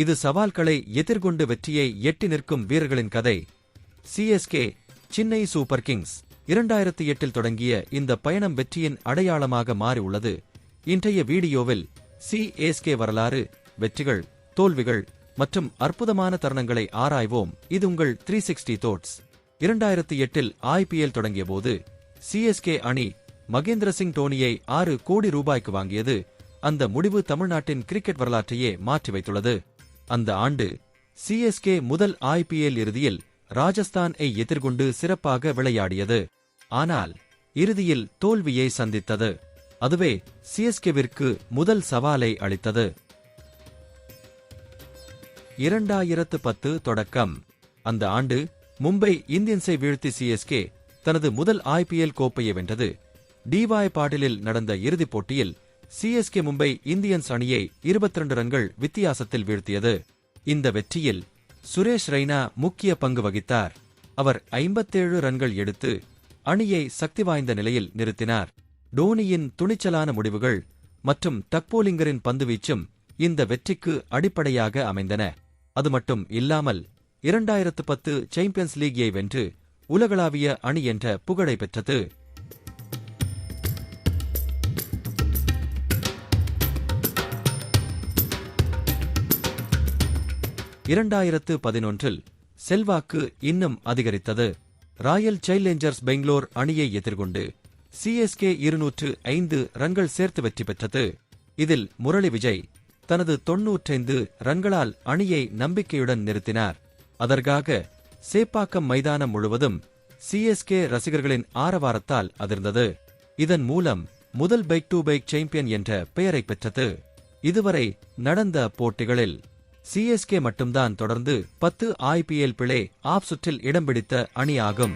இது சவால்களை எதிர்கொண்டு வெற்றியை எட்டி நிற்கும் வீரர்களின் கதை. சிஎஸ்கே சென்னை சூப்பர் கிங்ஸ் 2008 தொடங்கிய இந்த பயணம் வெற்றியின் அடையாளமாக மாறி உள்ளது. இன்றைய வீடியோவில் சிஎஸ்கே வரலாறு, வெற்றிகள், தோல்விகள் மற்றும் அற்புதமான தருணங்களை ஆராய்வோம். இது உங்கள் 360 தோட்ஸ். 2008 IPL தொடங்கியபோது சிஎஸ்கே அணி மகேந்திர சிங் டோனியை 6 கோடி ரூபாய்க்கு வாங்கியது. அந்த முடிவு தமிழ்நாட்டின் கிரிக்கெட் வரலாற்றையே மாற்றி வைத்துள்ளது. அந்த ஆண்டு சிஎஸ்கே முதல் IPL இறுதியில் ராஜஸ்தானை எதிர்கொண்டு சிறப்பாக விளையாடியது. ஆனால் இறுதியில் தோல்வியை சந்தித்தது. அதுவே சிஎஸ்கேவிற்கு முதல் சவாலை அளித்தது. 2010 தொடக்கம். அந்த ஆண்டு மும்பை இந்தியன்ஸை வீழ்த்தி சிஎஸ்கே தனது முதல் IPL கோப்பையை வென்றது. டிவாய் பாட்டிலில் நடந்த இறுதிப் போட்டியில் சிஎஸ்கே மும்பை இந்தியன்ஸ் அணியை 22 ரன்கள் வித்தியாசத்தில் வீழ்த்தியது. இந்த வெற்றியில் சுரேஷ் ரெய்னா முக்கிய பங்கு வகித்தார். அவர் 57 ரன்கள் எடுத்து அணியை சக்தி வாய்ந்த நிலையில் நிறுத்தினார். டோனியின் துணிச்சலான முடிவுகள் மற்றும் டக்போலிங்கரின் பந்துவீச்சும் இந்த வெற்றிக்கு அடிப்படையாக அமைந்தன. அது மட்டும் இல்லாமல் 2010 சாம்பியன்ஸ் லீக்கை வென்று உலகளாவிய அணி என்ற புகழை பெற்றது. 2011 செல்வாக்கு இன்னும் அதிகரித்தது. ராயல் சேலஞ்சர்ஸ் பெங்களூர் அணியை எதிர்கொண்டு சிஎஸ்கே 205 ரன்கள் சேர்த்து வெற்றி பெற்றது. இதில் முரளி விஜய் தனது 95 ரன்களால் அணியை நம்பிக்கையுடன் நிறுத்தினார். அதற்காக சேப்பாக்கம் மைதானம் முழுவதும் சிஎஸ்கே ரசிகர்களின் ஆரவாரத்தால் அதிர்ந்தது. இதன் மூலம் முதல் பைக் டு பைக் சாம்பியன் என்ற பெயரை பெற்றது. இதுவரை நடந்த போட்டிகளில் சிஎஸ்கே மட்டும்தான் தொடர்ந்து 10 IPL பிளே ஆஃப் சுற்றில் இடம் பிடித்த அணியாகும்.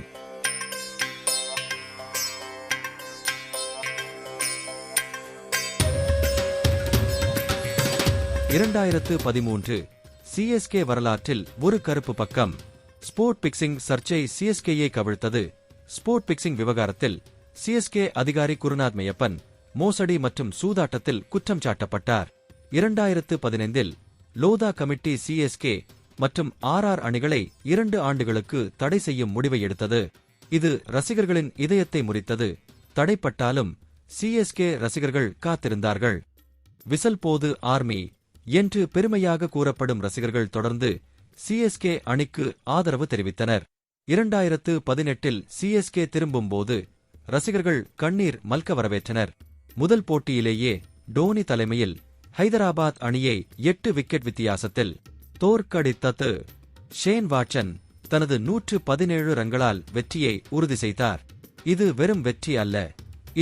(2013) சிஎஸ்கே வரலாற்றில் ஒரு கருப்பு பக்கம். ஸ்போர்ட் பிக்சிங் சர்ச்சை சிஎஸ்கேயை கவிழ்த்தது. ஸ்போர்ட் பிக்சிங் விவகாரத்தில் சிஎஸ்கே அதிகாரி குருநாத் மெய்யப்பன் மோசடி மற்றும் சூதாட்டத்தில் குற்றம் சாட்டப்பட்டார். 2015 லோதா கமிட்டி சிஎஸ்கே மற்றும் RR அணிகளை 2 ஆண்டுகளுக்கு தடை செய்யும் முடிவை எடுத்தது. இது ரசிகர்களின் இதயத்தை முறித்தது. தடைப்பட்டாலும் சிஎஸ்கே ரசிகர்கள் காத்திருந்தார்கள். விசல் போது ஆர்மி என்று பெருமையாக கூறப்படும் ரசிகர்கள் தொடர்ந்து சிஎஸ்கே அணிக்கு ஆதரவு தெரிவித்தனர். 2018 சிஎஸ்கே திரும்பும்போது ரசிகர்கள் கண்ணீர் மல்க வரவேற்றனர். முதல் போட்டியிலேயே டோனி தலைமையில் ஹைதராபாத் அணியை 8 விக்கெட் வித்தியாசத்தில் தோற்கடித்தது. ஷேன் வாட்சன் தனது 117 ரன்களால் வெற்றியை உறுதி செய்தார். இது வெறும் வெற்றி அல்ல,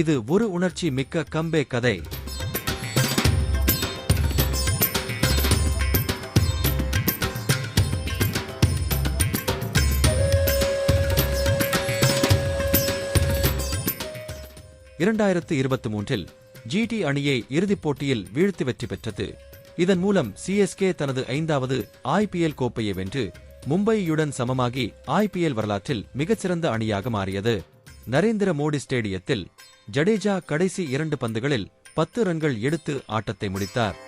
இது ஒரு உணர்ச்சி மிக்க கம்பேக் கதை. (2023) GT அணியை இறுதிப் போட்டியில் வீழ்த்தி வெற்றி பெற்றது. இதன் மூலம் சிஎஸ்கே தனது 5வது IPL கோப்பையை வென்று மும்பையுடன் சமமாகி IPL வரலாற்றில் மிகச்சிறந்த அணியாக மாறியது. நரேந்திர மோடி ஸ்டேடியத்தில் ஜடேஜா கடைசி 2 பந்துகளில் 10 ரன்கள் எடுத்து ஆட்டத்தை முடித்தார்.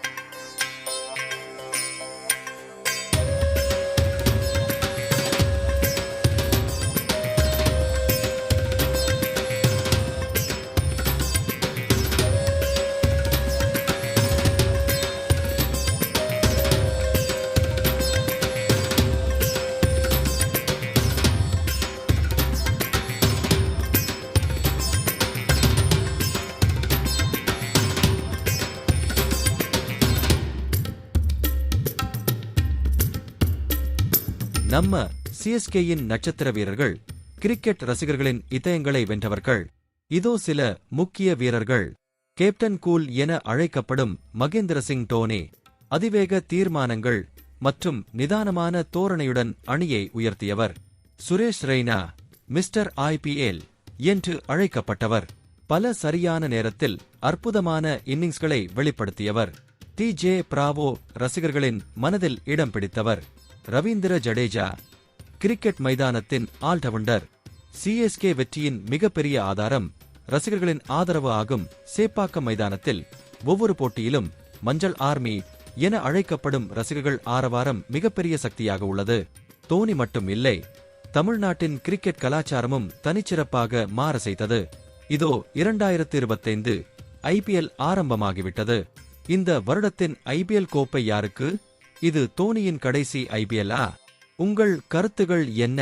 நம்ம சிஎஸ்கேயின் நட்சத்திர வீரர்கள், கிரிக்கெட் ரசிகர்களின் இதயங்களை வென்றவர்கள். இதோ சில முக்கிய வீரர்கள். கேப்டன் கூல் என அழைக்கப்படும் மகேந்திர சிங் டோனி அதிவேக தீர்மானங்கள் மற்றும் நிதானமான தோரணையுடன் அணியை உயர்த்தியவர். சுரேஷ் ரெய்னா மிஸ்டர் IPL என்று அழைக்கப்பட்டவர். பல சரியான நேரத்தில் அற்புதமான இன்னிங்ஸ்களை வெளிப்படுத்தியவர். TJ பிராவோ ரசிகர்களின் மனதில் இடம் பிடித்தவர். ரவீந்திர ஜடேஜா கிரிக்கெட் மைதானத்தின் ஆல்ரவுண்டர். சிஎஸ்கே வெற்றியின் மிகப்பெரிய ஆதாரம் ரசிகர்களின் ஆதரவு ஆகும். சேப்பாக்கம் மைதானத்தில் ஒவ்வொரு போட்டியிலும் மஞ்சள் ஆர்மி என அழைக்கப்படும் ரசிகர்கள் ஆரவாரம் மிகப்பெரிய சக்தியாக உள்ளது. தோனி மட்டும் இல்லை, தமிழ்நாட்டின் கிரிக்கெட் கலாச்சாரமும் தனிச்சிறப்பாக மாற செய்தது. இதோ 2025 IPL ஆரம்பமாகிவிட்டது. இந்த வருடத்தின் IPL கோப்பை யாருக்கு? இது தோனியின் கடைசி IPL-ஆ? உங்கள் கருத்துகள் என்ன?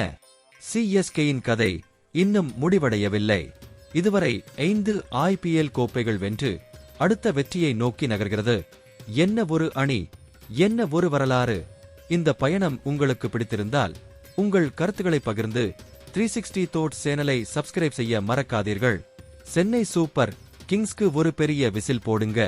CSKயின் கதை இன்னும் முடிவடையவில்லை. இதுவரை 5 IPL கோப்பைகள் வென்று அடுத்த வெற்றியை நோக்கி நகர்கிறது. என்ன ஒரு அணி, என்ன ஒரு வரலாறு! இந்த பயணம் உங்களுக்கு பிடித்திருந்தால் உங்கள் கருத்துக்களை பகிர்ந்து 360 Thoughts சேனலை சப்ஸ்கிரைப் செய்ய மறக்காதீர்கள். சென்னை சூப்பர் கிங்ஸ்க்கு ஒரு பெரிய விசில் போடுங்க.